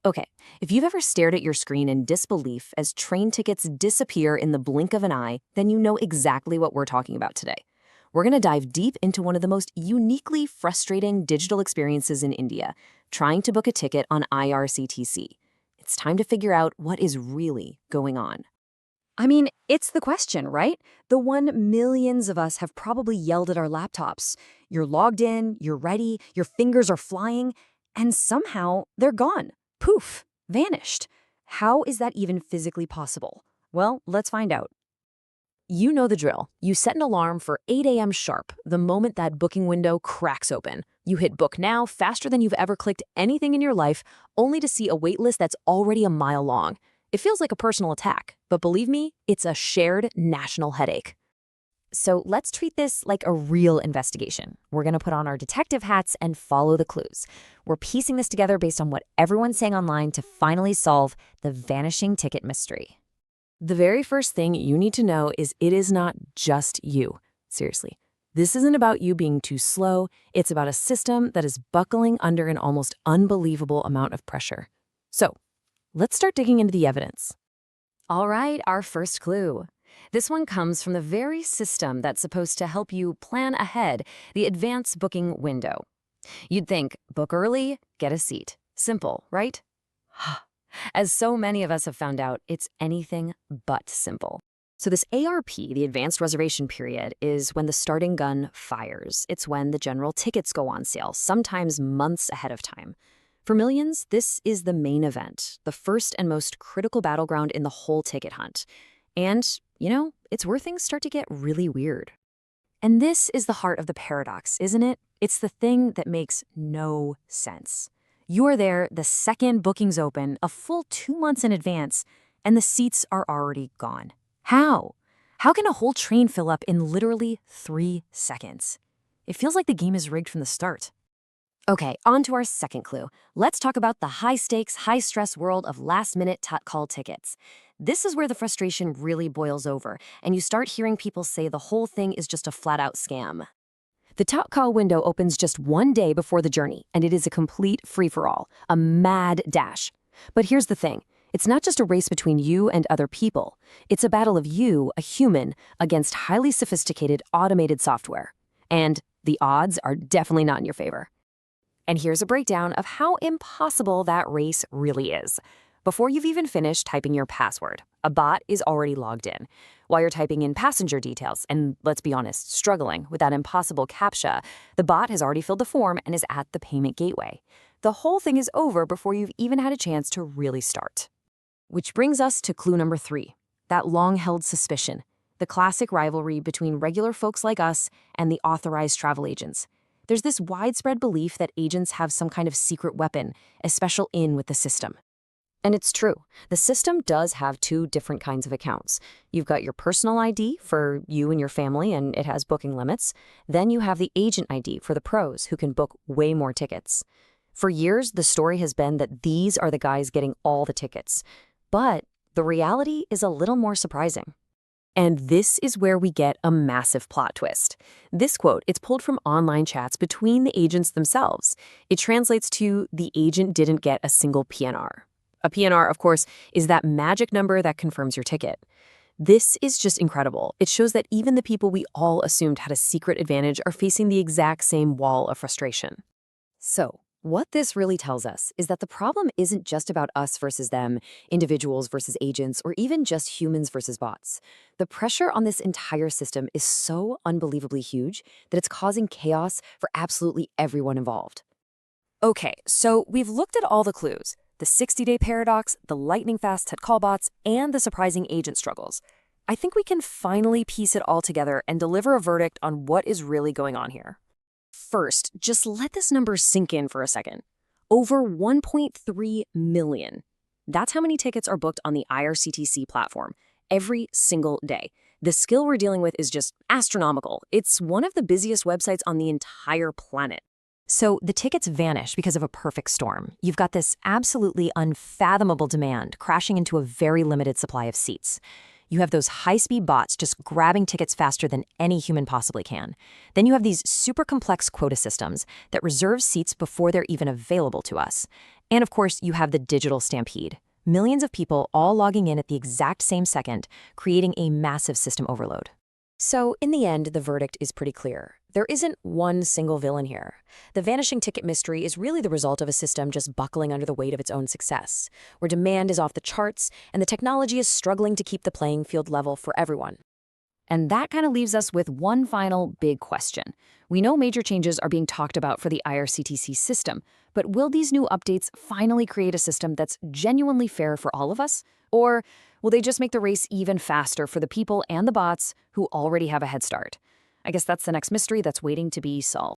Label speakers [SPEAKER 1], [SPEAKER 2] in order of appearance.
[SPEAKER 1] Okay, if you've ever stared at your screen in disbelief as train tickets disappear in the blink of an eye, then you know exactly what we're talking about today. We're going to dive deep into one of the most uniquely frustrating digital experiences in India, trying to book a ticket on IRCTC. It's time to figure out what is really going on.
[SPEAKER 2] I mean, it's the question, right? The one millions of us have probably yelled at our laptops. You're logged in, you're ready, your fingers are flying, and somehow they're gone. Poof, vanished. How is that even physically possible? Well, let's find out.
[SPEAKER 1] You know the drill. You set an alarm for 8 a.m. sharp, the moment that booking window cracks open. You hit book now faster than you've ever clicked anything in your life, only to see a waitlist that's already a mile long. It feels like a personal attack, but believe me, it's a shared national headache.
[SPEAKER 2] So let's treat this like a real investigation. We're going to put on our detective hats and follow the clues. We're piecing this together based on what everyone's saying online to finally solve the vanishing ticket mystery.
[SPEAKER 1] The very first thing you need to know is it is not just you. Seriously. This isn't about you being too slow. It's about a system that is buckling under an almost unbelievable amount of pressure. So, let's start digging into the evidence.
[SPEAKER 2] All right, our first clue. This one comes from the very system that's supposed to help you plan ahead, the advance booking window. You'd think, book early, get a seat. Simple, right? As so many of us have found out, it's anything but simple. So this ARP, the advanced reservation period, is when the starting gun fires. It's when the general tickets go on sale, sometimes months ahead of time. For millions, this is the main event, the first and most critical battleground in the whole ticket hunt. And, it's where things start to get really weird. And this is the heart of the paradox, isn't it? It's the thing that makes no sense. You are there the second bookings open, a full 2 months in advance, and the seats are already gone. How? How can a whole train fill up in literally 3 seconds? It feels like the game is rigged from the start. Okay, on to our second clue. Let's talk about the high-stakes, high-stress world of last-minute call tickets. This is where the frustration really boils over, and you start hearing people say the whole thing is just a flat-out scam. The call window opens just 1 day before the journey, and it is a complete free-for-all, a mad dash. But here's the thing. It's not just a race between you and other people. It's a battle of you, a human, against highly sophisticated automated software. And the odds are definitely not in your favor. And here's a breakdown of how impossible that race really is. Before you've even finished typing your password, a bot is already logged in. While you're typing in passenger details, and let's be honest, struggling with that impossible CAPTCHA, the bot has already filled the form and is at the payment gateway. The whole thing is over before you've even had a chance to really start. Which brings us to clue number 3, that long-held suspicion, the classic rivalry between regular folks like us and the authorized travel agents. There's this widespread belief that agents have some kind of secret weapon, a special in with the system. And it's true. The system does have 2 different kinds of accounts. You've got your personal ID for you and your family, and it has booking limits. Then you have the agent ID for the pros who can book way more tickets. For years, the story has been that these are the guys getting all the tickets. But the reality is a little more surprising. And this is where we get a massive plot twist. This quote, it's pulled from online chats between the agents themselves. It translates to the agent didn't get a single PNR. A PNR, of course, is that magic number that confirms your ticket. This is just incredible. It shows that even the people we all assumed had a secret advantage are facing the exact same wall of frustration. So, what this really tells us is that the problem isn't just about us versus them, individuals versus agents, or even just humans versus bots. The pressure on this entire system is so unbelievably huge that it's causing chaos for absolutely everyone involved. Okay, so we've looked at all the clues, the 60-day paradox, the lightning-fast call bots, and the surprising agent struggles. I think we can finally piece it all together and deliver a verdict on what is really going on here. First, just let this number sink in for a second. Over 1.3 million. That's how many tickets are booked on the IRCTC platform every single day. The skill we're dealing with is just astronomical. It's one of the busiest websites on the entire planet. So the tickets vanish because of a perfect storm. You've got this absolutely unfathomable demand crashing into a very limited supply of seats. You have those high-speed bots just grabbing tickets faster than any human possibly can. Then you have these super complex quota systems that reserve seats before they're even available to us.
[SPEAKER 1] And of course, you have the digital stampede. Millions of people all logging in at the exact same second, creating a massive system overload.
[SPEAKER 2] So, in the end, the verdict is pretty clear. There isn't one single villain here. The vanishing ticket mystery is really the result of a system just buckling under the weight of its own success, where demand is off the charts and the technology is struggling to keep the playing field level for everyone.
[SPEAKER 1] And that kind of leaves us with one final big question. We know major changes are being talked about for the IRCTC system, but will these new updates finally create a system that's genuinely fair for all of us? Or will they just make the race even faster for the people and the bots who already have a head start? I guess that's the next mystery that's waiting to be solved.